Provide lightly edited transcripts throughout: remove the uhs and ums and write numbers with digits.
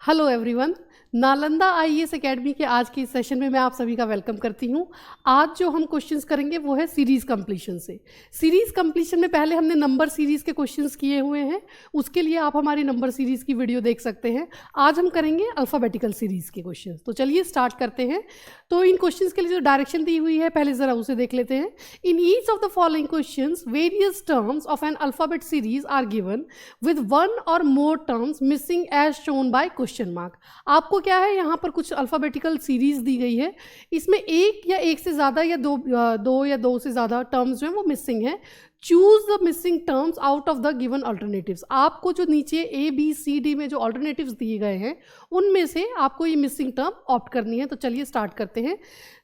Hello everyone, Nalanda IAS academy के आज के इस सेशन में मैं आप सभी का वेलकम करती हूं। आज जो हम क्वेश्चंस करेंगे वो है सीरीज़ कंप्लीशन से। सीरीज़ कंप्लीशन में पहले हमने नंबर सीरीज़ के क्वेश्चंस किए हुए हैं, उसके लिए आप हमारी नंबर सीरीज़ की वीडियो देख सकते हैं। आज हम करेंगे अल्फ़ाबेटिकल सीरीज़ के क्वेश्चंस। तो चलिए स्टार्ट करते हैं। तो इन क्वेश्चंस के लिए जो डायरेक्शन दी हुई है पहले ज़रा उसे देख लेते हैं। In each of the following questions various terms of an alphabet series are given with one or more terms missing as shown by question mark. आपको क्या है, यहाँ पर कुछ अल्फ़ाबेटिकल सीरीज दी गई है, इसमें एक या एक से ज़्यादा या दो से ज़्यादा टर्म्स जो हैं वो मिसिंग हैं। Choose the missing terms out of the given alternatives. आपको जो नीचे ए बी सी डी में जो अल्टरनेटिव्स दिए गए हैं उनमें से आपको ये मिसिंग टर्म ऑप्ट करनी है। तो चलिए स्टार्ट करते हैं।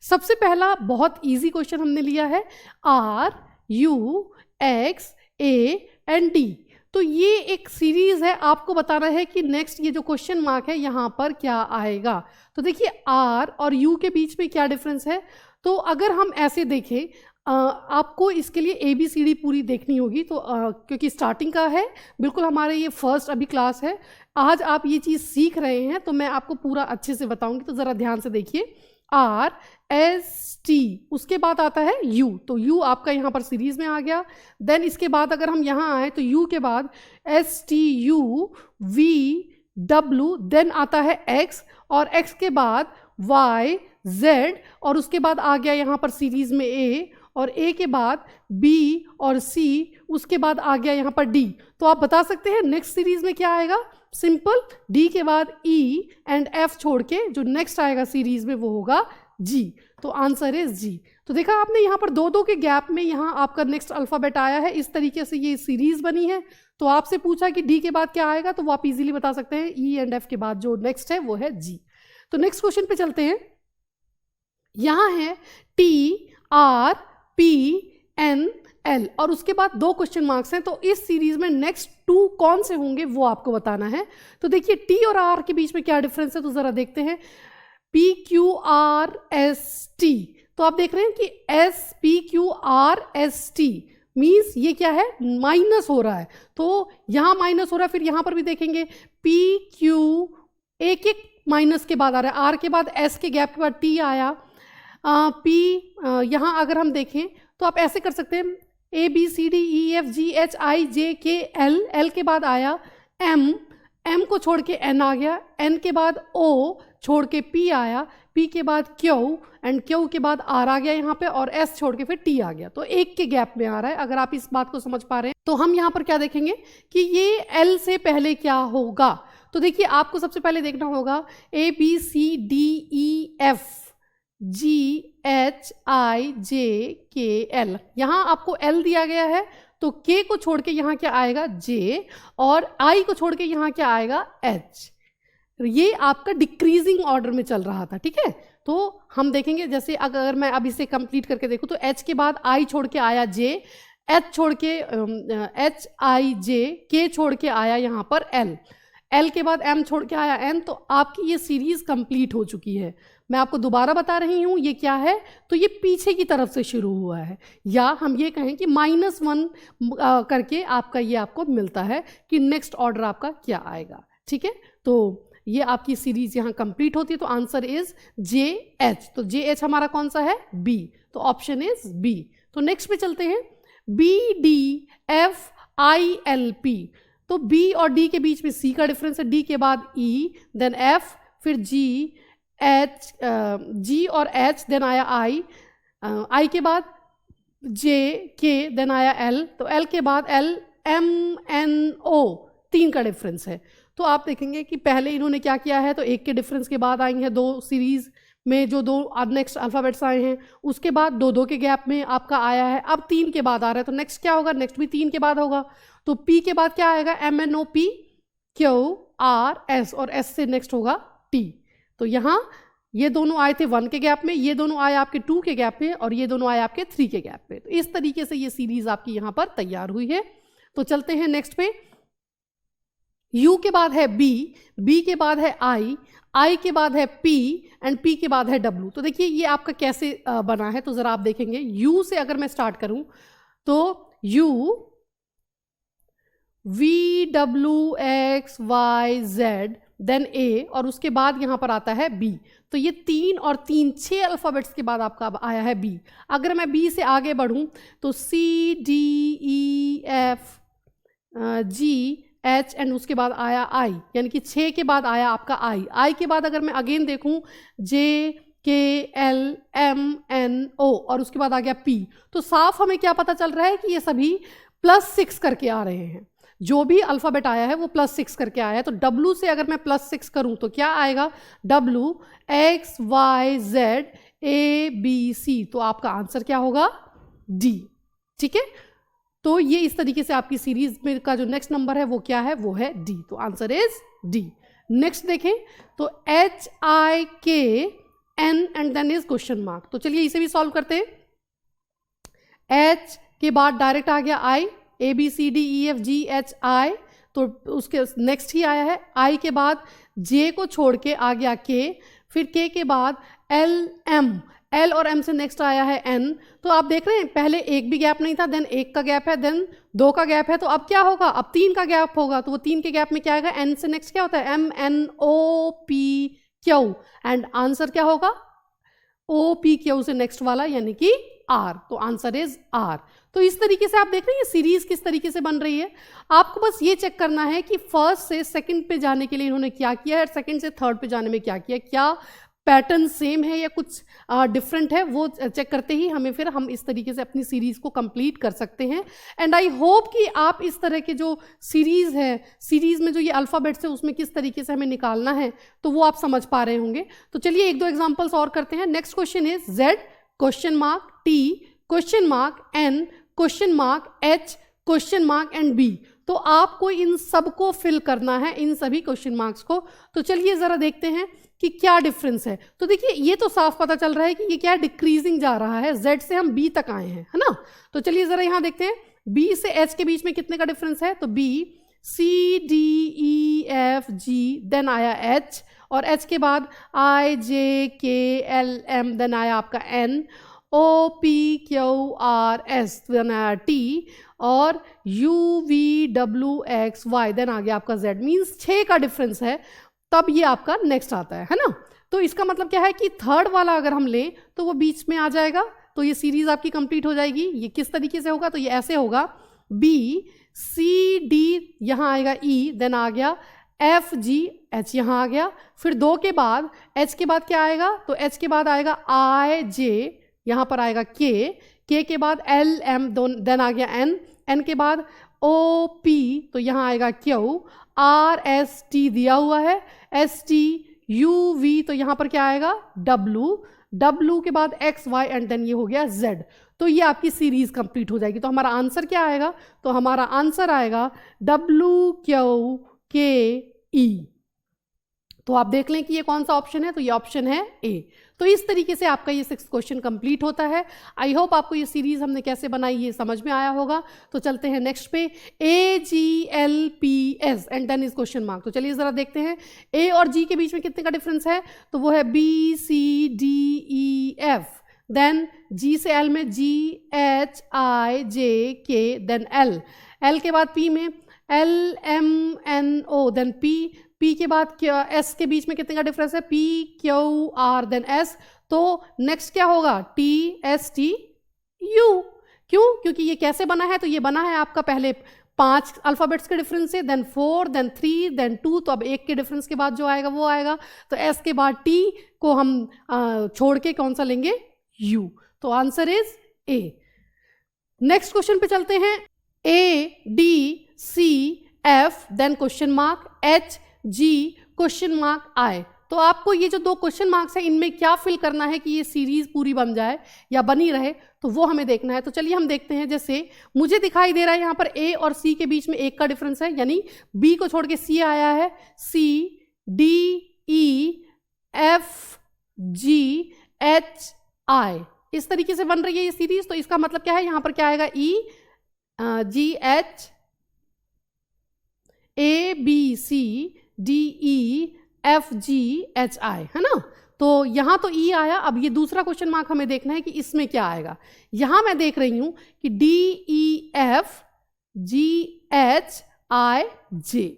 सबसे पहला बहुत ईजी क्वेश्चन हमने लिया है, R U X A and D. तो ये एक सीरीज है, आपको बताना है कि नेक्स्ट ये जो क्वेश्चन मार्क है यहाँ पर क्या आएगा। तो देखिए आर और यू के बीच में क्या डिफरेंस है। तो अगर हम ऐसे देखें, आपको इसके लिए ए बी सी डी पूरी देखनी होगी। तो क्योंकि स्टार्टिंग का है, बिल्कुल हमारे ये फर्स्ट अभी क्लास है, आज आप ये चीज़ सीख रहे हैं, तो मैं आपको पूरा अच्छे से बताऊंगी। तो ज़रा ध्यान से देखिए, आर एस टी, उसके बाद आता है यू। तो यू आपका यहाँ पर सीरीज में आ गया। देन इसके बाद अगर हम यहाँ आए तो यू के बाद S T U V W, then आता है एक्स, और एक्स के बाद वाई जेड, और उसके बाद आ गया यहाँ पर सीरीज में ए, और ए के बाद बी और सी, उसके बाद आ गया यहाँ पर डी। तो आप बता सकते हैं नेक्स्ट सीरीज में क्या आएगा। सिंपल, डी के बाद ई एंड एफ छोड़ के जो नेक्स्ट आएगा सीरीज में वो होगा जी। तो आंसर इज जी। तो देखा आपने यहाँ पर दो के गैप में यहाँ आपका नेक्स्ट अल्फाबेट आया है, इस तरीके से ये सीरीज बनी है। तो आपसे पूछा कि डी के बाद क्या आएगा, तो वो आप इजीली बता सकते हैं, ई एंड एफ के बाद जो नेक्स्ट है वो है जी। तो नेक्स्ट क्वेश्चन पे चलते हैं। यहाँ है T R P N L, और उसके बाद दो क्वेश्चन मार्क्स हैं। तो इस सीरीज में नेक्स्ट टू कौन से होंगे वो आपको बताना है। तो देखिए टी और आर के बीच में क्या डिफरेंस है, तो जरा देखते हैं। P Q R S T, तो आप देख रहे हैं कि S P Q R S T means ये क्या है, माइनस हो रहा है। तो यहाँ माइनस हो रहा है, फिर यहाँ पर भी देखेंगे पी क्यू, एक एक माइनस के बाद आ रहा है, आर के बाद एस के गैप के बाद टी आया, पी यहाँ अगर हम देखें तो आप ऐसे कर सकते हैं, A B C D E F G H I J K L, L के बाद आया एम, एम को छोड़ के एन आ गया, एन के बाद ओ छोड़ के पी आया, पी के बाद क्यू एंड क्यू के बाद आर आ गया यहाँ पे, और एस छोड़ के फिर टी आ गया। तो एक के गैप में आ रहा है। अगर आप इस बात को समझ पा रहे हैं तो हम यहाँ पर क्या देखेंगे कि ये एल से पहले क्या होगा। तो देखिए आपको सबसे पहले देखना होगा A B C D E F G H I J K L, यहाँ आपको एल दिया गया है, तो के को छोड़ के यहाँ क्या आएगा जे, और आई को छोड़ के यहाँ क्या आएगा एच। ये आपका डिक्रीजिंग ऑर्डर में चल रहा था, ठीक है। तो हम देखेंगे, जैसे अगर मैं अब इसे कंप्लीट करके देखूँ तो एच के बाद आई छोड़ के आया जे, एच छोड़ के एच आई जे, के छोड़ के आया यहाँ पर एल, एल के बाद एम छोड़ के आया एन। तो आपकी ये सीरीज कंप्लीट हो चुकी है। मैं आपको दोबारा बता रही हूँ ये क्या है, तो ये पीछे की तरफ से शुरू हुआ है, या हम ये कहें कि -1 करके आपका ये आपको मिलता है कि नेक्स्ट ऑर्डर आपका क्या आएगा, ठीक है। तो ये आपकी सीरीज यहाँ कंप्लीट होती है। तो आंसर इज जे एच। तो जे एच हमारा कौन सा है, बी। तो ऑप्शन इज बी। तो नेक्स्ट पे चलते हैं, B D F I L P. तो बी और डी के बीच में सी का डिफरेंस है, डी के बाद ई, देन एफ, फिर जी एच, जी और एच, देन आया आई, आई के बाद जे के, देन आया एल, तो एल के बाद एल एम एन ओ, 3 का डिफरेंस है। तो आप देखेंगे कि पहले इन्होंने क्या किया है, तो एक के डिफरेंस के बाद आई हैं दो सीरीज में जो दो नेक्स्ट अल्फ़ाबेट्स आए हैं, उसके बाद दो के गैप में आपका आया है, अब 3 के बाद आ रहा है। तो नेक्स्ट क्या होगा, नेक्स्ट भी 3 के बाद होगा। तो P के बाद क्या आएगा, M N O P Q R S, और S से नेक्स्ट होगा T। तो यहाँ ये दोनों आए थे 1 के गैप में, ये दोनों आए आपके 2 के गैप में, और ये दोनों आए आपके 3 के गैप में। तो इस तरीके से ये सीरीज आपकी यहाँ पर तैयार हुई है। तो चलते हैं नेक्स्ट पे। U के बाद है B, B के बाद है I के बाद है P एंड P के बाद है W। तो देखिए ये आपका कैसे बना है, तो जरा आप देखेंगे। U से अगर मैं स्टार्ट करूं तो U V W X Y Z then A, और उसके बाद यहाँ पर आता है बी। तो ये 3 और 3 6 अल्फ़ाबेट्स के बाद आपका अब आया है बी। अगर मैं बी से आगे बढ़ूँ तो C D E F G H and उसके बाद आया आई, यानी कि 6 के बाद आया आपका आई। आई के बाद अगर मैं अगेन देखूँ जे के एल एम एन ओ और उसके बाद आ गया पी। तो साफ हमें क्या पता चल रहा है कि ये सभी +6 करके आ रहे हैं। जो भी अल्फ़ाबेट आया है वो +6 करके आया है। तो W से अगर मैं +6 करूं तो क्या आएगा, W X Y Z A B C। तो आपका आंसर क्या होगा, D। ठीक है, तो ये इस तरीके से आपकी सीरीज में का जो नेक्स्ट नंबर है वो क्या है, वो है D। तो आंसर इज D। नेक्स्ट देखें तो HIKN and then is question mark. तो चलिए इसे भी सॉल्व करते हैं। H के बाद डायरेक्ट आ गया I, ABCDEFGHI, तो उसके नेक्स्ट ही आया है। I के बाद J को छोड़ के आ गया K, फिर K के बाद LM, L और M से नेक्स्ट आया है N। तो आप देख रहे हैं पहले एक भी गैप नहीं था, देन 1 का गैप है, देन 2 का गैप है, तो अब क्या होगा, अब 3 का गैप होगा। तो वो 3 के गैप में क्या आएगा, N से नेक्स्ट क्या होता है, MNOPQ, एंड आंसर क्या होगा, OPQ से नेक्स्ट वाला यानी कि R। तो आंसर इज R। तो इस तरीके से आप देख रहे हैं सीरीज किस तरीके से बन रही है। आपको बस ये चेक करना है कि फर्स्ट से सेकंड पे जाने के लिए इन्होंने क्या किया है और सेकंड से थर्ड पे जाने में क्या किया, क्या पैटर्न सेम है या कुछ डिफरेंट है, वो चेक करते ही हमें फिर हम इस तरीके से अपनी सीरीज को कंप्लीट कर सकते हैं। एंड आई होप कि आप इस तरह के जो सीरीज है, सीरीज में जो ये अल्फ़ाबेट्स है उसमें किस तरीके से हमें निकालना है तो वो आप समझ पा रहे होंगे। तो चलिए 1-2 एग्जाम्पल्स और करते हैं। Next question is Z question mark T question mark N question mark H question mark and B। तो आपको इन सबको फिल करना है, इन सभी क्वेश्चन मार्क्स को। तो चलिए ज़रा देखते हैं कि क्या डिफरेंस है। तो देखिए ये तो साफ पता चल रहा है कि ये क्या डिक्रीजिंग जा रहा है, Z से हम B तक आए हैं, है ना। तो चलिए ज़रा यहाँ देखते हैं B से H के बीच में कितने का डिफरेंस है। तो B C D E F G then आया H, और H के बाद I J K L M then आया आपका N, O P Q R S then आया T, और U V W X Y then आ गया आपका Z। मीन्स 6 का डिफरेंस है, तब ये आपका नेक्स्ट आता है ना। तो इसका मतलब क्या है कि थर्ड वाला अगर हम लें तो वो बीच में आ जाएगा, तो ये सीरीज आपकी कंप्लीट हो जाएगी। ये किस तरीके से होगा, तो ये ऐसे होगा B C D यहाँ आएगा E देन आ गया F G H यहाँ आ गया, फिर 2 के बाद H के बाद क्या आएगा, तो H के बाद आएगा I J, यहाँ पर आएगा K, K के बाद L M देन आ गया N, N के बाद O P, तो यहाँ आएगा Q, R S T दिया हुआ है, S T U V, तो यहाँ पर क्या आएगा W, W के बाद X Y एंड देन ये हो गया Z। तो ये आपकी सीरीज कंप्लीट हो जाएगी। तो हमारा आंसर क्या आएगा, तो हमारा आंसर आएगा W Q K E। तो आप देख लें कि ये कौन सा ऑप्शन है, तो ये ऑप्शन है A। तो इस तरीके से आपका ये 6 क्वेश्चन कंप्लीट होता है। आई होप आपको ये सीरीज हमने कैसे बनाई ये समझ में आया होगा। तो चलते हैं नेक्स्ट पे, AGLPS and then is question mark. तो चलिए ज़रा देखते हैं A और G के बीच में कितने का डिफरेंस है। तो वो है BCDEF, देन G से L में GHIJK देन L, L के बाद P में LMNO देन P के बाद S के बीच में कितने का डिफरेंस है, PQR देन S। तो नेक्स्ट क्या होगा, TSTU। क्यों, क्योंकि ये कैसे बना है, तो ये बना है आपका पहले 5 अल्फ़ाबेट्स के डिफरेंस से, देन 4 देन 3 देन 2, तो अब 1 के डिफरेंस के बाद जो आएगा वो आएगा। तो S के बाद T को हम छोड़ के कौन सा लेंगे, U। तो answer is A। Next question पे चलते हैं, ADCF then question mark H G question mark I। तो आपको ये जो 2 क्वेश्चन मार्क्स है इनमें क्या फिल करना है कि ये सीरीज पूरी बन जाए या बनी रहे, तो वो हमें देखना है। तो चलिए हम देखते हैं। जैसे मुझे दिखाई दे रहा है यहाँ पर A और C के बीच में 1 का डिफरेंस है, यानी B को छोड़ के C आया है, C D E F G H I, इस तरीके से बन रही है ये सीरीज। तो इसका मतलब क्या है, यहाँ पर क्या आएगा, E G H A B C D E F G H I, है ना। तो यहाँ तो E आया। अब ये दूसरा क्वेश्चन मार्क हमें देखना है कि इसमें क्या आएगा। यहाँ मैं देख रही हूँ कि D E F G H I J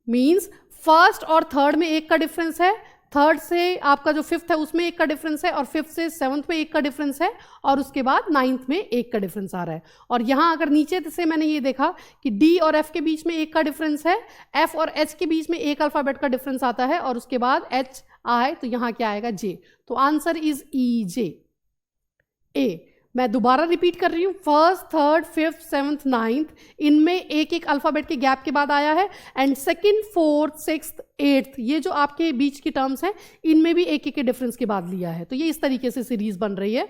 means first और थर्ड में 1 का डिफरेंस है, थर्ड से आपका जो फिफ्थ है उसमें 1 का डिफरेंस है, और फिफ्थ से सेवंथ में 1 का डिफरेंस है, और उसके बाद नाइन्थ में 1 का डिफरेंस आ रहा है। और यहाँ अगर नीचे से मैंने ये देखा कि डी और एफ के बीच में 1 का डिफरेंस है, एफ और एच के बीच में 1 अल्फाबेट का डिफरेंस आता है, और उसके बाद एच आई, तो यहाँ क्या आएगा जे। तो आंसर इज ई जे ए। मैं दोबारा रिपीट कर रही हूँ, first, third, fifth, seventh, ninth, इनमें 1 अल्फाबेट के गैप के बाद आया है, and second, fourth, sixth, eighth, ये जो आपके बीच की टर्म्स हैं इनमें भी 1 के डिफरेंस के बाद लिया है। तो ये इस तरीके से सीरीज बन रही है।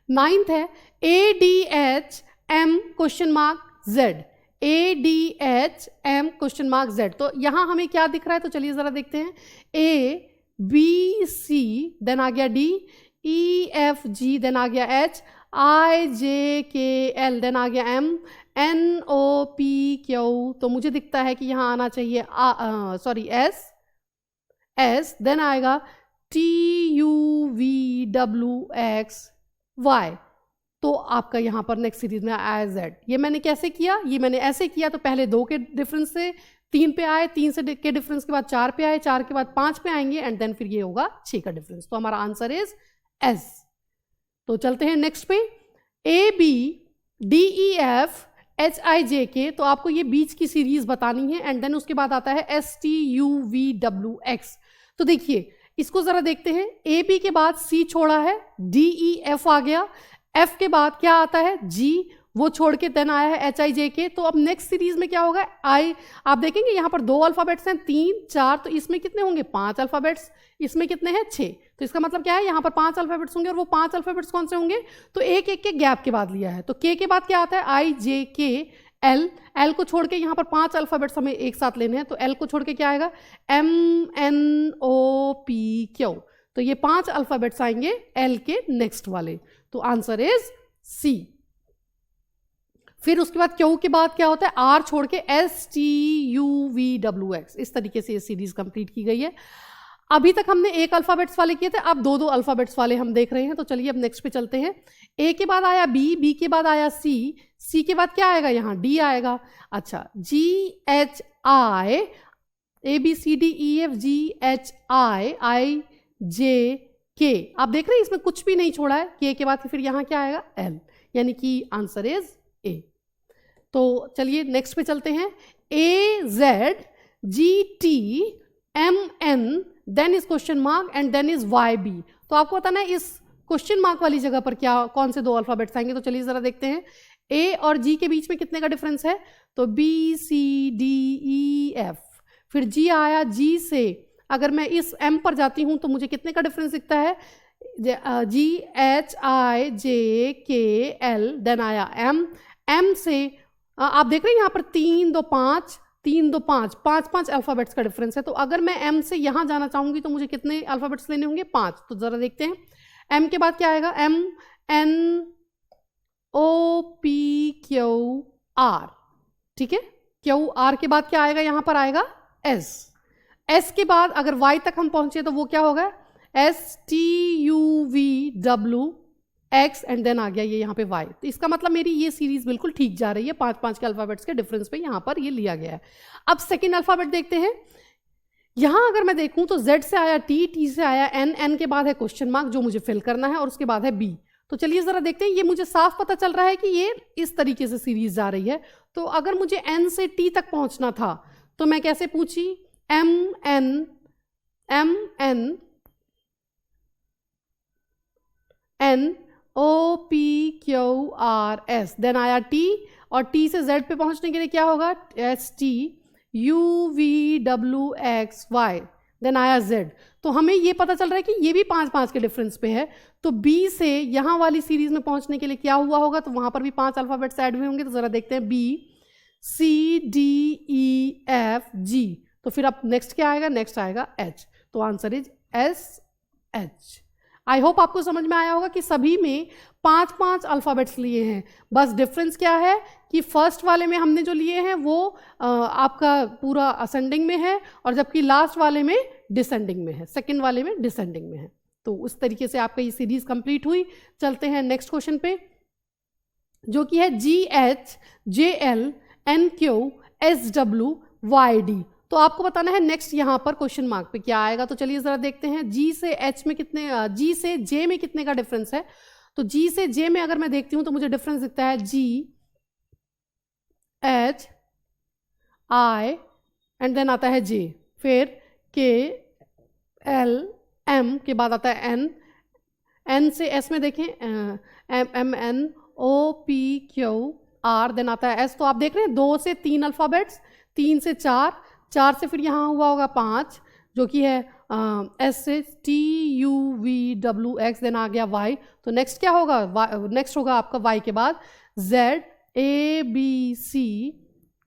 नाइन्थ है A D H M question mark Z, A D H M question mark Z. तो यहाँ हमें क्या दिख रहा है, तो चलिए जरा देखते हैं। ए बी सी, देन आ गया D, E F G, then आ गया H, I J K L, then आ गया M, N O P Q. तो मुझे दिखता है कि यहाँ आना चाहिए एस, एस, देन आएगा T U V W X Y. तो आपका यहाँ पर नेक्स्ट सीरीज में आया जेड। ये मैंने कैसे किया, ये मैंने ऐसे किया, तो पहले 2 के डिफरेंस से 3 पे आए, 3 से के डिफरेंस के बाद 4 पे आए, 4 के बाद 5 पे आएंगे, एंड देन फिर ये होगा 6 का डिफरेंस। तो हमारा आंसर इज एस। तो चलते हैं नेक्स्ट पे, A B D E F H I J K. तो आपको ये बीच की सीरीज बतानी है, एंड देन उसके बाद आता है S T U V W x. तो देखिए इसको जरा देखते हैं, ए बी के बाद सी छोड़ा है, डी ई एफ आ गया, एफ के बाद क्या आता है जी, वो छोड़ के देन आया है एच आई जे के। तो अब नेक्स्ट सीरीज में क्या होगा, आई, आप देखेंगे यहाँ पर 2 अल्फाबेट्स हैं, 3, 4, तो इसमें कितने होंगे 5 अल्फाबेट्स, इसमें कितने हैं 6। तो इसका मतलब क्या है, यहाँ पर 5 अल्फाबेट्स होंगे, और वो 5 अल्फाबेट्स कौन से होंगे, तो 1 के गैप के बाद लिया है। तो के बाद क्या आता है, आई जे के एल, एल को छोड़ के यहाँ पर 5 अल्फाबेट्स हमें एक साथ लेने हैं, तो एल को छोड़ के क्या आएगा, M N O P Q. तो ये 5 अल्फाबेट्स आएंगे एल के नेक्स्ट वाले। तो आंसर इज सी। फिर उसके बाद क्यू के बाद क्या होता है, आर छोड़ के S T U V W x. इस तरीके से ये सीरीज कंप्लीट की गई है। अभी तक हमने 1 अल्फाबेट्स वाले किए थे, अब 2 अल्फाबेट्स वाले हम देख रहे हैं। तो चलिए अब नेक्स्ट पे चलते हैं। ए के बाद आया बी, बी के बाद आया सी, सी के बाद क्या आएगा, यहाँ डी आएगा। अच्छा, G H I, A B C D E F G H I, I J K. आप देख रहे हैं इसमें कुछ भी नहीं छोड़ा है, के के बाद फिर यहाँ क्या आएगा, एल, यानी कि आंसर इज ए। तो चलिए नेक्स्ट पे चलते हैं, A Z G T M N, then is question mark, and then is Y B. तो आपको पता ना इस क्वेश्चन मार्क वाली जगह पर क्या, कौन से 2 अल्फाबेट्स आएंगे। तो चलिए जरा देखते हैं, ए और जी के बीच में कितने का डिफरेंस है, तो B C D E F, फिर जी आया, जी से अगर मैं इस एम पर जाती हूँ तो मुझे कितने का डिफरेंस दिखता है, G H I J K L, then आया एम, एम से आप देख रहे हैं यहाँ पर 3 2 5, 3 2 5, 5 अल्फाबेट्स का डिफरेंस है। तो अगर मैं एम से यहाँ जाना चाहूँगी तो मुझे कितने अल्फाबेट्स लेने होंगे, 5। तो ज़रा देखते हैं, एम के बाद क्या आएगा, M N O P Q R, ठीक है। क्यू आर के बाद क्या आएगा, यहाँ पर आएगा एस, एस के बाद अगर वाई तक हम पहुँचे तो वो क्या होगा, S T U V W X, and then आ गया ये यहाँ पे y। तो इसका मतलब मेरी ये सीरीज बिल्कुल ठीक जा रही है, 5 के अल्फाबेट्स के डिफरेंस पे यहाँ पर ये लिया गया है। अब सेकंड अल्फाबेट देखते हैं। यहाँ अगर मैं देखूँ तो z से आया t, t से आया n, n के बाद है क्वेश्चन मार्क जो मुझे फिल करना है, और उसके बाद है b। तो चलिए जरा देखते हैं, ये मुझे साफ पता चल रहा है कि ये इस तरीके से सीरीज जा रही है। तो अगर मुझे n से t तक पहुँचना था तो मैं कैसे पूछी, m n O P Q R S, then आया टी, और टी से जेड पे पहुंचने के लिए क्या होगा, S T U V W X Y, then आया जेड। तो हमें ये पता चल रहा है कि ये भी 5 के डिफरेंस पे है। तो बी से यहाँ वाली सीरीज में पहुंचने के लिए क्या हुआ होगा, तो वहां पर भी 5 अल्फाबेट्स ऐड हुए होंगे। तो जरा देखते हैं, B C D E F G. तो फिर अब नेक्स्ट क्या आएगा, नेक्स्ट आएगा एच। तो answer is S H. I hope आपको समझ में आया होगा कि सभी में 5 अल्फाबेट्स लिए हैं। बस डिफरेंस क्या है कि फर्स्ट वाले में हमने जो लिए हैं वो आपका पूरा असेंडिंग में है, और जबकि लास्ट वाले में डिसेंडिंग में है, सेकंड वाले में डिसेंडिंग में है। तो उस तरीके से आपका ये सीरीज कंप्लीट हुई। चलते हैं नेक्स्ट क्वेश्चन पे, जो कि है G H J L N Q S W Y D. तो आपको बताना है नेक्स्ट यहाँ पर क्वेश्चन मार्क पे क्या आएगा। तो चलिए जरा देखते हैं जी से एच में कितने, जी से जे में कितने का डिफरेंस है। तो जी से जे में अगर मैं देखती हूँ तो मुझे डिफरेंस दिखता है G H I and then आता है जे, फिर के एल एम के बाद आता है एन, एन से एस में देखें M N O P Q R, then आता है एस। तो आप देख रहे हैं 2 से 3 अल्फ़ाबेट्स, 3 से 4, 4 से फिर यहाँ हुआ होगा 5 जो कि है एस से T U V W X, then आ गया वाई। तो नेक्स्ट क्या होगा, नेक्स्ट होगा आपका वाई के बाद Z A B C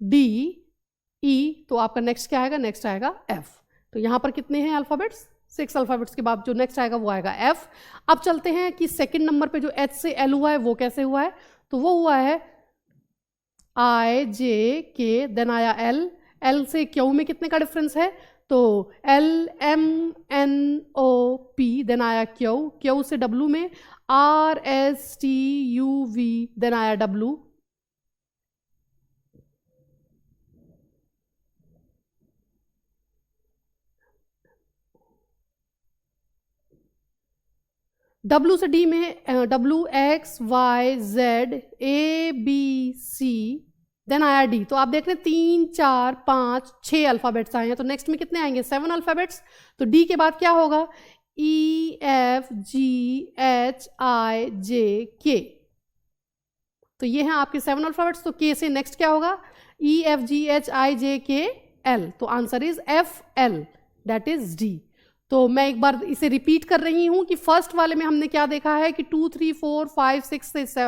D E. तो आपका नेक्स्ट क्या आएगा, नेक्स्ट आएगा एफ। तो यहाँ पर कितने हैं अल्फ़ाबेट्स, 6 अल्फ़ाबेट्स के बाद जो नेक्स्ट आएगा वो आएगा एफ। अब चलते हैं कि सेकंड नंबर पे जो एच से एल हुआ है वो कैसे हुआ है। तो वो हुआ है आई जे के, देन आया एल, एल से क्यू में कितने का डिफरेंस है, तो L M N O P, then आया क्यू, क्यू से डब्ल्यू में R S T U V, then आया डब्ल्यू, डब्ल्यू से डी में W X Y Z A B C, then आया डी। तो आप देख रहे हैं 3 4 5 6 अल्फ़ाबेट्स आए हैं। तो नेक्स्ट में कितने आएंगे, 7 अल्फ़ाबेट्स। तो डी के बाद क्या होगा, ई F G H I J K. तो ये हैं आपके 7 अल्फ़ाबेट्स। तो के से नेक्स्ट क्या होगा, ई F G H I J K L. तो answer is F L, that is D. तो मैं एक बार इसे रिपीट कर रही हूँ कि फर्स्ट वाले में हमने क्या देखा है कि 2 3 4 5 6 से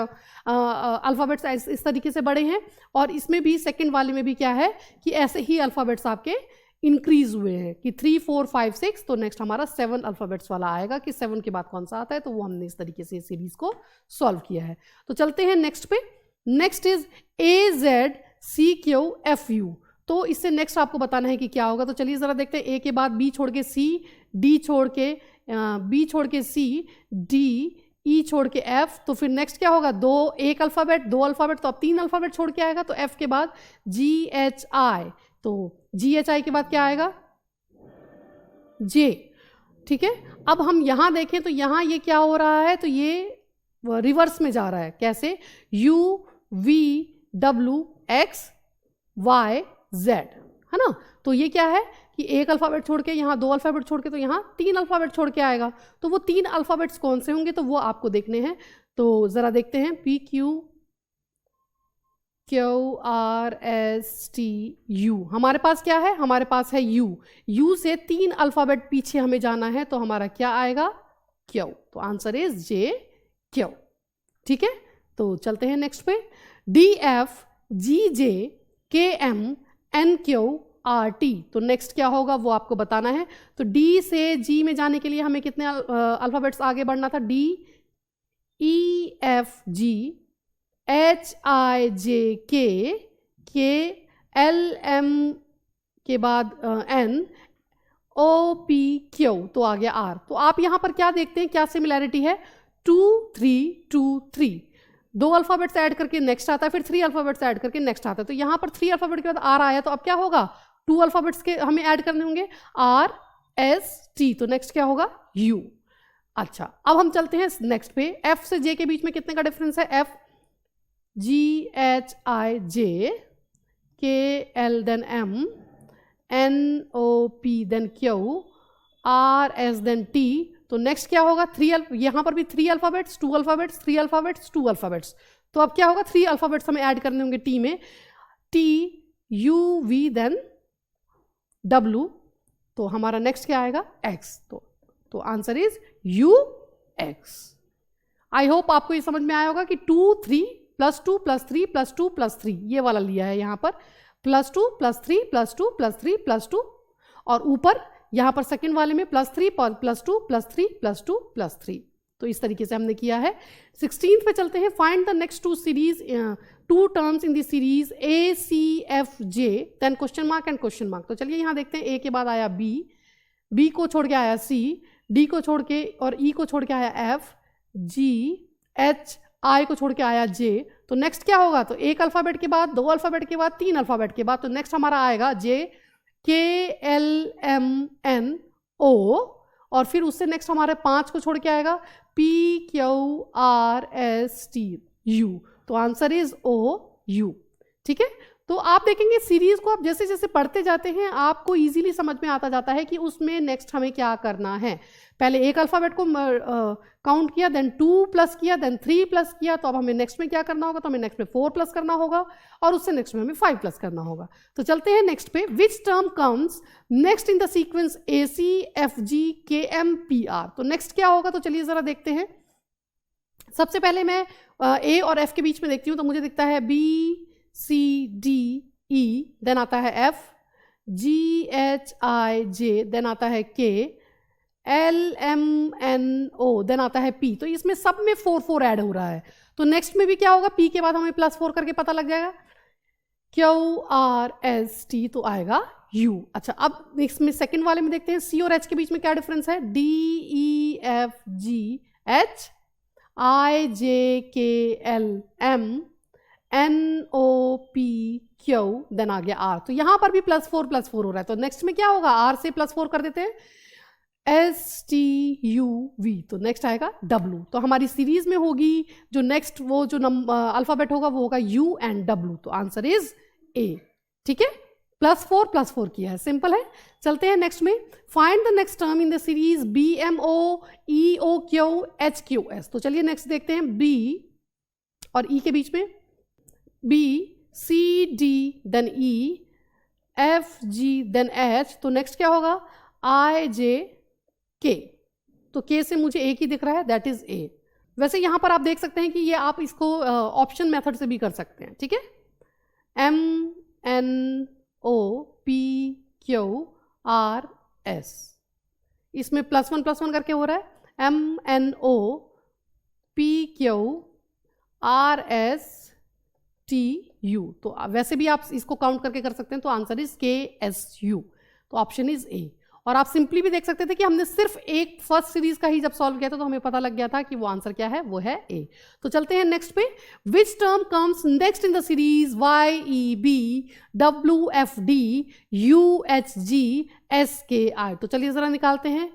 अल्फ़ाबेट्स इस तरीके से बढ़े हैं, और इसमें भी सेकंड वाले में भी क्या है कि ऐसे ही अल्फ़ाबेट्स आपके इंक्रीज हुए हैं कि 3 4 5 6। तो नेक्स्ट हमारा 7 अल्फ़ाबेट्स वाला आएगा कि 7 के बाद कौन सा आता है। तो वो हमने इस तरीके से सीरीज को सॉल्व किया है। तो चलते हैं नेक्स्ट पे। Next is A Z C Q F U. तो इससे नेक्स्ट आपको बताना है कि क्या होगा। तो चलिए ज़रा देखते हैं, ए के बाद बी छोड़ के सी, डी छोड़ के बी छोड़ के सी, डी ई छोड़ के एफ। तो फिर नेक्स्ट क्या होगा, एक अल्फ़ाबेट 2 अल्फ़ाबेट, तो अब 3 अल्फ़ाबेट छोड़ के आएगा। तो एफ के बाद जी एच आई, तो जी एच आई के बाद क्या आएगा, जे। ठीक है, अब हम यहाँ देखें तो यहाँ ये क्या हो रहा है, तो ये रिवर्स में जा रहा है। कैसे, U V W X Y Z, है ना। तो ये क्या है कि एक अल्फ़ाबेट छोड़ के यहाँ 2 अल्फ़ाबेट छोड़ के, तो यहाँ 3 अल्फ़ाबेट छोड़ के आएगा। तो वो 3 अल्फ़ाबेट्स कौन से होंगे, तो वो आपको देखने हैं। तो ज़रा देखते हैं, P Q Q R S T you, हमारे पास क्या है, हमारे पास है यू। यू से 3 अल्फ़ाबेट पीछे हमें जाना है, तो हमारा क्या आएगा, क्यू। तो आंसर इज जे क्यू। ठीक है, तो चलते हैं नेक्स्ट पे। D F G J K M N Q R T. तो नेक्स्ट क्या होगा वो आपको बताना है। तो डी से जी में जाने के लिए हमें कितने अल्फ़ाबेट्स आगे बढ़ना था, D E F G H I J K L M के बाद एन ओ पी क्यू, तो आ गया आर। तो आप यहाँ पर क्या देखते हैं, क्या सिमिलैरिटी है, 2 3 2 3, 2 अल्फ़ाबेट्स ऐड करके नेक्स्ट आता है, फिर 3 अल्फ़ाबेट्स ऐड करके नेक्स्ट आता है। तो यहाँ पर 3 अल्फ़ाबेट के बाद आर आया, तो अब क्या होगा, 2 अल्फ़ाबेट्स के हमें ऐड करने होंगे, आर एस टी। तो नेक्स्ट क्या होगा, यू। अच्छा, अब हम चलते हैं नेक्स्ट पे। एफ से जे के बीच में कितने का डिफरेंस है, F G H I J K L then M N O P then Q R S then T. तो नेक्स्ट क्या होगा, यहाँ पर भी 3 अल्फ़ाबेट्स 2 अल्फ़ाबेट्स 3 अल्फ़ाबेट्स 2 अल्फ़ाबेट्स। तो अब क्या होगा, 3 अल्फ़ाबेट्स हमें ऐड करने होंगे टी में, T U V then W. तो हमारा नेक्स्ट क्या आएगा, एक्स। तो answer is U X. I hope आपको ये समझ में आया होगा कि 2 3 +2 +3 +2 +3 ये वाला लिया है यहाँ पर, +2 +3 +2 +3 +2, और ऊपर यहाँ पर सेकंड वाले में +3 +2 +3 +2 +3। तो इस तरीके से हमने किया है। 16th पे चलते हैं, find the next 2 terms in the series A C F J then question mark and question mark. तो चलिए यहाँ देखते हैं, ए के बाद आया बी, बी को छोड़ के आया सी, डी को छोड़ के और ई को छोड़ के आया एफ, जी एच आई को छोड़ के आया जे। तो नेक्स्ट क्या होगा, तो एक अल्फ़ाबेट के बाद 2 अल्फ़ाबेट के बाद 3 अल्फ़ाबेट के बाद, तो नेक्स्ट हमारा आएगा जे KLMNO, और फिर उससे नेक्स्ट हमारे 5 को छोड़ के आएगा PQRSTU। तो आंसर इज OU। ठीक है, तो आप देखेंगे सीरीज को आप जैसे जैसे पढ़ते जाते हैं आपको इजीली समझ में आता जाता है कि उसमें नेक्स्ट हमें क्या करना है। पहले एक अल्फ़ाबेट को काउंट किया, देन 2 प्लस किया, देन 3 प्लस किया, तो अब हमें नेक्स्ट में क्या करना होगा, तो हमें नेक्स्ट में 4 प्लस करना होगा, और उससे नेक्स्ट में हमें 5 प्लस करना होगा। तो चलते हैं नेक्स्ट पे। Which term comes next in the sequence ACFGKMPR। तो नेक्स्ट क्या होगा, तो चलिए ज़रा देखते हैं। सबसे पहले मैं A और F के बीच में देखती हूँ, तो मुझे दिखता है BCDE, देन आता है F, GHIJ, देन आता है K, LMNO, देन आता है P। तो इसमें सब में 4 ऐड हो रहा है, तो नेक्स्ट में भी क्या होगा, P के बाद हमें +4 करके पता लग जाएगा, QRST, तो आएगा U। अच्छा, अब इसमें सेकंड वाले में देखते हैं C और H के बीच में क्या डिफरेंस है, DEFGH, IJKLMNOPQ, देन आ गया R। तो यहां पर भी +4 हो रहा है, तो नेक्स्ट में क्या होगा, R से +4 कर देते हैं, STUV, तो नेक्स्ट आएगा W। तो हमारी सीरीज में होगी जो नेक्स्ट वो जो अल्फाबेट होगा वो होगा U एंड W, तो आंसर इज A। ठीक है, +4 किया है, सिंपल है। चलते हैं नेक्स्ट में। Find the next term in the series BMOEOQHQS। तो चलिए नेक्स्ट देखते हैं। B और E के बीच में BCD, then E, FG, then H, तो नेक्स्ट क्या होगा, IJK। तो K से मुझे एक ही दिख रहा है, दैट इज A। वैसे यहां पर आप देख सकते हैं कि ये आप इसको ऑप्शन मेथड से भी कर सकते हैं। ठीक है, MNOPQRS, इसमें +1 करके हो रहा है, MNOPQRSTU। तो वैसे भी आप इसको काउंट करके कर सकते हैं, तो आंसर इज KSU। तो ऑप्शन इज A। और आप सिंपली भी देख सकते थे कि हमने सिर्फ एक फर्स्ट सीरीज का ही जब सॉल्व किया था तो हमें पता लग गया था कि वो आंसर क्या है, वो है A। तो चलते हैं नेक्स्ट पे। Which term comes next in the series YEB WFD UHG SKI। तो चलिए जरा निकालते हैं।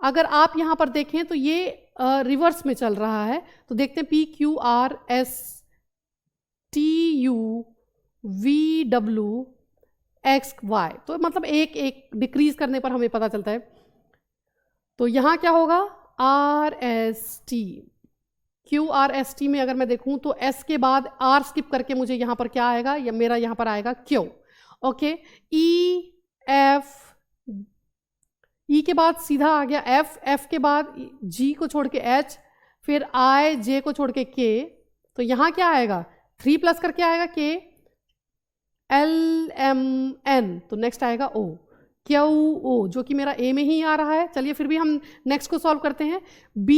अगर आप यहां पर देखें तो ये रिवर्स में चल रहा है, तो देखते हैं PQRSTUVWXY, तो मतलब एक डिक्रीज करने पर हमें पता चलता है। तो यहां क्या होगा, RST, QRST में अगर मैं देखूं तो S के बाद R स्किप करके मुझे यहां पर क्या आएगा, या मेरा यहां पर आएगा Q। ओके, E के बाद सीधा आ गया F के बाद G को छोड़ के H, फिर I J को छोड़ के K। तो यहां क्या आएगा, 3 प्लस करके आएगा K, LMN, तो नेक्स्ट आएगा O, QO, जो कि मेरा A में ही आ रहा है। चलिए फिर भी हम नेक्स्ट को सॉल्व करते हैं। B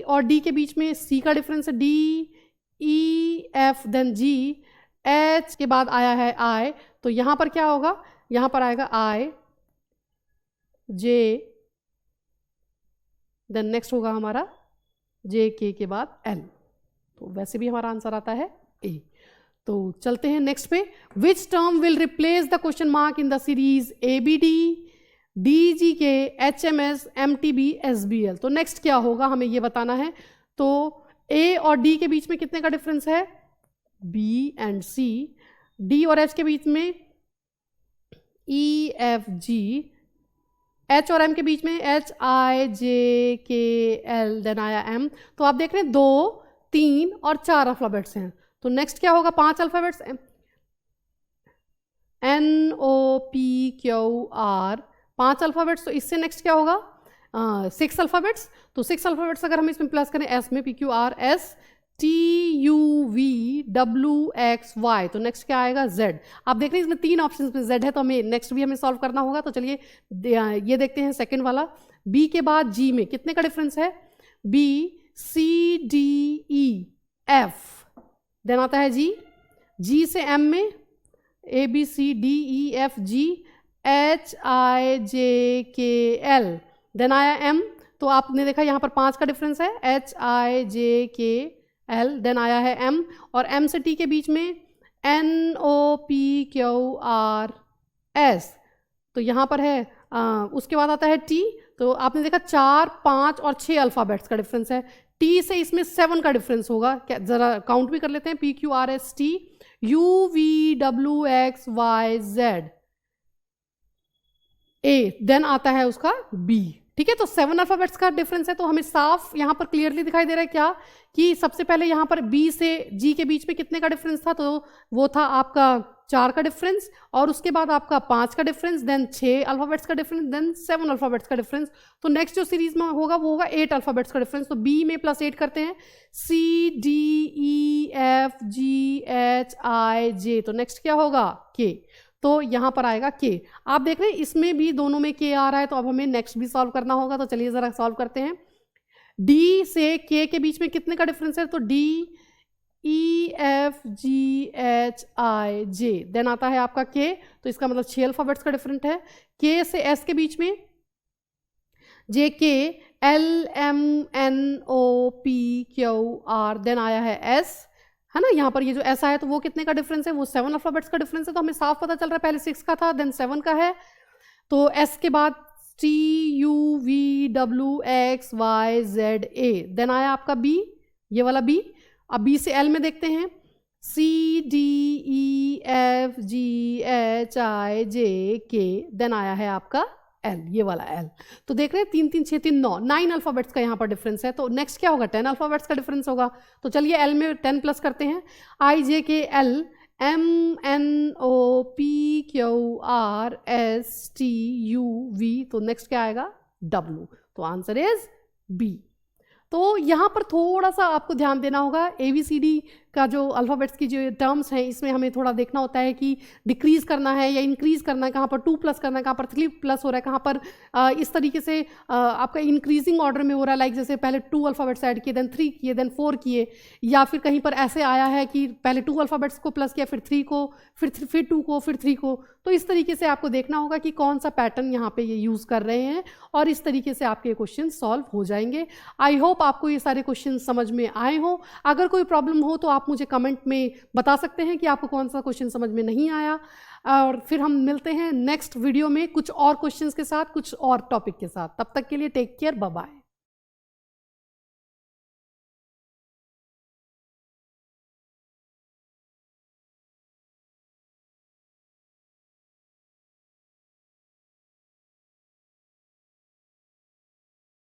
और D के बीच में C का डिफरेंस है, D E F, then G, H के बाद आया है I, तो यहां पर क्या होगा, यहां पर आएगा I J, देन नेक्स्ट होगा हमारा JK के बाद L। तो वैसे भी हमारा आंसर आता है A। तो चलते हैं नेक्स्ट पे। Which term will replace the question mark in the series ABD DGK HMS MTB SBL। तो नेक्स्ट क्या होगा हमें ये बताना है। तो A और D के बीच में कितने का डिफरेंस है, B एंड C। D और H के बीच में EFG, H और M के बीच में HIJKL, देन आया M। तो आप देख रहे हैं 2, 3 और 4 अल्फाबेट्स हैं। तो नेक्स्ट क्या होगा, 5 अल्फाबेट्स, NOPQR, 5 अल्फाबेट्स। तो इससे नेक्स्ट क्या होगा, 6 अल्फाबेट्स। तो 6 अल्फाबेट्स अगर हम इसमें प्लस करें S में, PQRSTUVWXY, तो नेक्स्ट क्या आएगा, Z। आप देख रहे हैं इसमें 3 ऑप्शंस में Z है, तो हमें नेक्स्ट भी हमें सॉल्व करना होगा। तो चलिए ये देखते हैं सेकंड वाला। B के बाद G में कितने का डिफरेंस है, BCDEF, देन आता है G से M में ABCDEFGHIJKL, देन आया M। तो आपने देखा यहाँ पर 5 का डिफरेंस है, HIJKL, देन आया है M, और M से T के बीच में NOPQR एस, तो यहाँ पर है उसके बाद आता है टी, तो आपने देखा 4, 5 और 6 अल्फ़ाबेट्स का डिफरेंस है। टी से इसमें 7 का डिफरेंस होगा, क्या ज़रा काउंट भी कर लेते हैं, PQRST UVWXYZ ए, देन आता है उसका बी। ठीक है, तो 7 अल्फ़ाबेट्स का डिफरेंस है, तो हमें साफ यहाँ पर क्लियरली दिखाई दे रहा है क्या कि सबसे पहले यहाँ पर बी से जी के बीच में कितने का डिफरेंस था, तो वो था आपका 4 का डिफरेंस, और उसके बाद आपका 5 का डिफरेंस, देन 6 अल्फ़ाबेट्स का डिफरेंस, देन 7 अल्फ़ाबेट्स का डिफरेंस। तो नेक्स्ट जो सीरीज में होगा वो होगा 8 अल्फ़ाबेट्स का डिफरेंस, तो बी में +8 करते हैं, CDEFGHIJ, तो नेक्स्ट क्या होगा के, तो यहाँ पर आएगा के। आप देख रहे हैं इसमें भी दोनों में के आ रहा है, तो अब हमें नेक्स्ट भी सॉल्व करना होगा, तो चलिए ज़रा सॉल्व करते हैं। डी से के के बीच में कितने का डिफरेंस है, तो DEFGHIJ, देन आता है आपका के, तो इसका मतलब 6 अल्फ़ाबेट्स का डिफरेंट है। के से एस के बीच में JK LMNOPQR, देन आया है एस, है ना, यहाँ पर ये जो ऐसा है तो वो कितने का डिफरेंस है, वो 7 अल्फ़ाबेट्स का डिफरेंस है, तो हमें साफ पता चल रहा है पहले 6 का था, देन 7 का है, तो एस के बाद TUVWXYZA, देन आया आपका बी, ये वाला बी। अब बी से एल में देखते हैं, CDEFGHIJK, देन आया है आपका एल, ये वाला एल। तो देख रहे हैं 3 3 6 3 9 अल्फ़ाबेट्स का यहाँ पर डिफरेंस है, तो नेक्स्ट क्या होगा, 10 अल्फ़ाबेट्स का डिफरेंस होगा, तो चलिए एल में 10 प्लस करते हैं, IJKL MNOPQRSTUV, तो नेक्स्ट क्या आएगा, W, तो आंसर इज बी। तो यहाँ पर थोड़ा सा आपको ध्यान देना होगा, ABCD का जो अल्फ़ाबेट्स की जो टर्म्स हैं इसमें हमें थोड़ा देखना होता है कि डिक्रीज़ करना है या इंक्रीज़ करना है, कहाँ पर 2 प्लस करना है, कहाँ पर 3 प्लस हो रहा है, कहाँ पर इस तरीके से आपका इंक्रीजिंग ऑर्डर में हो रहा है, लाइक जैसे पहले 2 अल्फ़ाबेट्स ऐड किए, देन 3 किए, देन 4 किए, या फिर कहीं पर ऐसे आया है कि पहले 2 अल्फ़ाबेट्स को प्लस किया, फिर 3 को, फिर 2 को, फिर 3 को। तो इस तरीके से आपको देखना होगा कि कौन सा पैटर्न यहाँ पे ये यूज़ कर रहे हैं, और इस तरीके से आपके क्वेश्चन सॉल्व हो जाएंगे। आई होप आपको ये सारे क्वेश्चन समझ में आए हों। अगर कोई प्रॉब्लम हो तो आप मुझे कमेंट में बता सकते हैं कि आपको कौन सा क्वेश्चन समझ में नहीं आया, और फिर हम मिलते हैं नेक्स्ट वीडियो में कुछ और क्वेश्चंस के साथ, कुछ और टॉपिक के साथ। तब तक के लिए टेक केयर, बाय बाय।